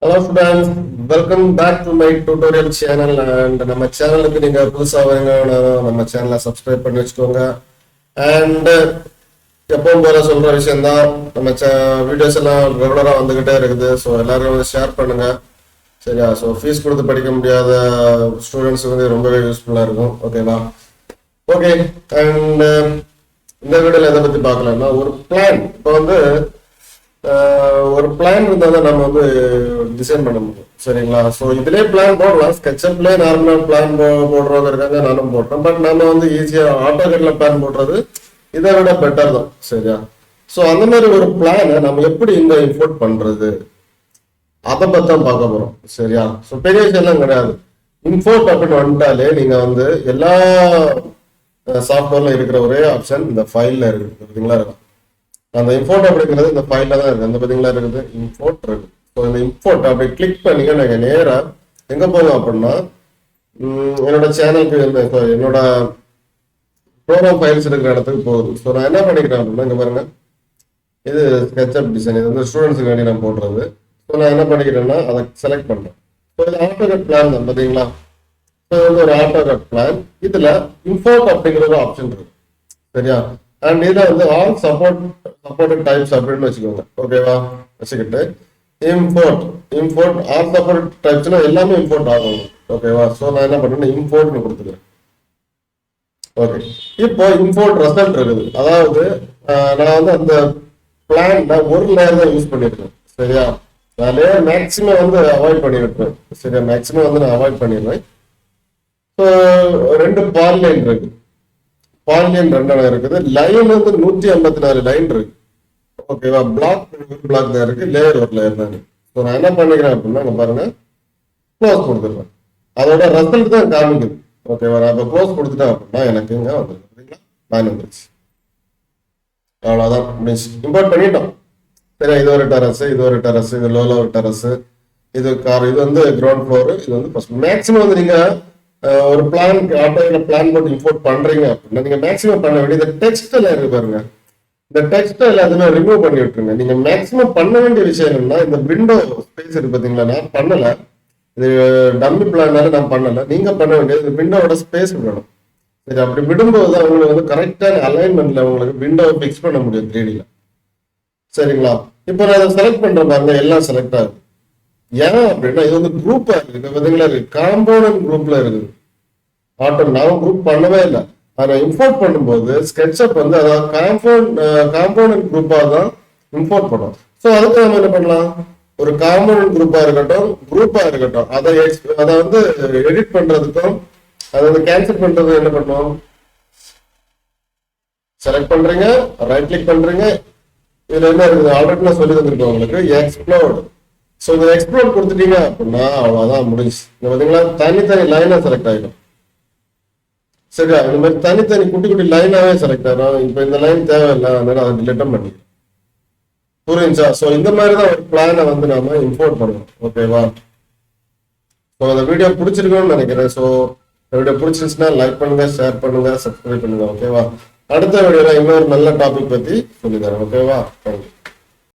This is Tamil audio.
Hello students, welcome back to my tutorial channel and நம்ம சேனலுக்கு நீங்க புதுசா வரீங்கன்னா நம்ம சேனலை சப்ஸ்கிரைப் பண்ணி வச்சுக்கோங்க. And எப்பவும் போல சொல்ற விஷயம் தான், நம்ம வீடியோஸ் எல்லாம் ரெகுலரா வந்துகிட்டே இருக்குது. ஸோ எல்லாரும் வந்து ஷேர் பண்ணுங்க, சரியா? ஸோ ஃபீஸ் கொடுத்து படிக்க முடியாத ஸ்டூடெண்ட்ஸுக்கு வந்து ரொம்பவே யூஸ்ஃபுல்லா இருக்கும். ஓகேவா? ஓகே. அண்ட் இந்த வீடியோல எதை பத்தி பார்க்கலாம்னா, ஒரு பிளான். இப்போ வந்து ஒரு பிளான் இருந்தால் தான் நம்ம வந்து டிசைன் பண்ண முடியும், சரிங்களா? ஸோ இதுலேயே பிளான் போடலாம், ஸ்கெட்சப்லேயே நார்மலாக பிளான் போடுறவங்க இருக்காங்க, நானும் போடுறேன். பட் நம்ம வந்து ஈஸியாக ஆட்டோகேட்ல பிளான் போடுறது இதை விட பெட்டர் தான், சரியா? ஸோ அந்த மாதிரி ஒரு பிளானை நம்ம எப்படி இங்க இம்போர்ட் பண்றது, அதை பற்றி தான் பார்க்க போகிறோம், சரியா? ஸோ பெரிய விஷயம்லாம் கிடையாது. இம்போர்ட் அப்படின்னு வந்துட்டாலே நீங்க வந்து எல்லா சாஃப்ட்வேர்ல இருக்கிற ஒரே ஆப்ஷன் இந்த ஃபைல்ல இருக்குது, பார்த்தீங்களா? இருக்கும் அந்த இம்போர்ட் அப்படிங்கிறது இந்த ஃபைல்ல தான் இருக்கு. அந்த பார்த்தீங்களா இருக்குது, இம்போர்ட் இருக்கு. ஸோ இந்த இம்போர்ட் அப்படி கிளிக் பண்ணீங்க, நீங்க நேரா எங்க போகும் அப்படின்னா என்னோட சேனலுக்கு என்னோட ப்ரோக்ராம் ஃபைல்ஸ் இருக்கிற இடத்துக்கு போகுது. ஸோ நான் என்ன பண்ணிக்கிறேன் அப்படின்னா, இங்க பாருங்க, இது ஸ்கெட்சப் டிசைன், இது வந்து ஸ்டூடெண்ட்ஸுக்கு வேண்டி நான் போடுறது. ஸோ நான் என்ன பண்ணிக்கிறேன்னா அதை செலக்ட் பண்றேன். ஸோ இது ஆட்டோகேட் பிளான் தான், பார்த்தீங்களா? ஸோ இது ஒரு ஆட்டோகேட் பிளான். இதுல இம்போர்ட் அப்படிங்கிற ஒரு ஆப்ஷன் இருக்கு, சரியா? அண்ட் இதை வந்து ஆல் சப்போர்ட்டட் டைப்ஸ் அப்படின்னு வச்சுக்கோங்க, ஓகேவா? வச்சுக்கிட்டு இம்போர்ட் ஆல் சப்போர்ட்டட் டைப்ஸ்னா எல்லாமே இம்போர்ட் ஆகும், ஓகேவா? ஸோ நான் என்ன பண்ணுறேன்னா இம்போர்ட்னு கொடுத்துக்கிறேன். ஓகே, இப்போ இம்போர்ட் ரிசல்ட் இருக்குது. அதாவது நான் வந்து அந்த பிளான்ல ஒரு லேயர் தான் யூஸ் பண்ணிருக்கேன், சரியா? நான் லேயர் மேக்ஸிமம் வந்து அவாய்ட் பண்ணி விட்டுறேன், சரியா? மேக்ஸிமம் வந்து நான் அவாய்ட் பண்ணிடுறேன். ஸோ ரெண்டு பாலிலைன் இருக்கு, பாலியன் 2 இருக்குது. லைன் வந்து 154 லைன் இருக்கு, ஓகேவா? பிளாக் தான் இருக்கு, லேயர் ஒரு லேயர் தான் இருக்கு. ஸோ நான் என்ன பண்ணிக்கிறேன் அப்படின்னா, இங்க பாருங்க, க்ளோஸ் கொடுத்துருவேன். அதோட ரிசல்ட் தான் காமிக்குது, ஓகேவா? நான் இப்போ க்ளோஸ் கொடுத்துட்டேன் அப்படின்னா எனக்கு இங்க வந்துருக்கு, லைன் வந்துருச்சு. அவ்வளோதான், முடிஞ்சு. இம்போர்ட் பண்ணிட்டோம், சரியா? இது ஒரு டெரஸ், இது ஒரு டெரஸ், இது லோல ஒரு டெரஸ், இது கார், இது வந்து கிரவுண்ட் ஃப்ளோர், இது வந்து ஃபர்ஸ்ட். மேக்ஸிமம் வந்து நீங்க ஒரு பிளான் ஆட்டோல பிளான் போட்டு இம்போர்ட் பண்றீங்க அப்படின்னா நீங்க மேக்ஸிமம் பண்ண வேண்டிய டெக்ஸ்ட் எல்லாம் இருக்கு பாருங்க, இந்த டெக்ஸ்ட் எல்லாத்தையுமே ரிமூவ் பண்ணி விட்டுருங்க. நீங்க மேக்ஸிமம் பண்ண வேண்டிய விஷயம் என்னன்னா, இந்த விண்டோ ஸ்பேஸ் இருக்கு பாத்தீங்களா? நான் பண்ணல, இது டம்மி பிளானால நான் பண்ணல. நீங்க பண்ண வேண்டியது இந்த விண்டோவோட ஸ்பேஸ் விடணும், சரி? அப்படி விடும்போது உங்களுக்கு வந்து கரெக்டான அலைன்மெண்ட்ல உங்களுக்கு விண்டோவை பிக்ஸ் பண்ண முடியும் 3Dல, சரிங்களா? இப்போ நான் அதை செலக்ட் பண்ற பாருங்க, எல்லாம் செலக்ட் ஆகுது. ஏன் அப்படின்னா இது வந்து குரூப்பா இருக்கு, பாத்தீங்களா? காம்பவுண்ட் குரூப்ல இருக்குது. ஆட்டோ நான் குரூப் பண்ணவே இல்லை. ஆனா இம்போர்ட் பண்ணும்போது ஸ்கெட்சப் வந்து அதாவது காம்பவுண்ட் குரூப்பா தான் இம்போர்ட் பண்ணும். ஸோ அதுக்கு நம்ம என்ன பண்ணலாம், ஒரு காம்பவுண்ட் குரூப்பா இருக்கட்டும், அதை வந்து எடிட் பண்றதுக்கும் அதை வந்து கேன்சல் பண்றது என்ன பண்ணுவோம், செலக்ட் பண்றீங்க, ரைட் கிளிக் பண்றீங்க. இதுல என்ன இருக்குது, ஆல்ரெடி நான் சொல்லி தந்துருக்கேன் உங்களுக்கு, எக்ஸ்ப்ளோர்ட். ஸோ இந்த எக்ஸ்ப்ளோர்ட் கொடுத்துட்டீங்க அப்படின்னா அவ்வளவுதான், முடிஞ்சு. பாத்தீங்களா, தனித்தனி லைனா செலக்ட் ஆகிடும், சரியா? இந்த மாதிரி தனித்தனி குட்டி குட்டி லைனாவே செலக்ட் ஆகும். இப்போ இந்த லைன் தேவையில்லை, அதனால அதை டிலீட் பண்ணி, புரிஞ்சா? ஸோ இந்த மாதிரி தான் ஒரு பிளானை வந்து நாம இம்போர்ட் பண்ணுவோம், ஓகேவா? ஸோ அந்த வீடியோ பிடிச்சிருக்கோம்னு நினைக்கிறேன். ஸோ வீடியோ பிடிச்சிருச்சுன்னா லைக் பண்ணுங்க, ஷேர் பண்ணுங்க, சப்ஸ்கிரைப் பண்ணுங்க, ஓகேவா? அடுத்த வீடியோல இன்னொரு நல்ல டாபிக் பத்தி சொல்லி தரேன், ஓகேவா? தேங்க்யூ.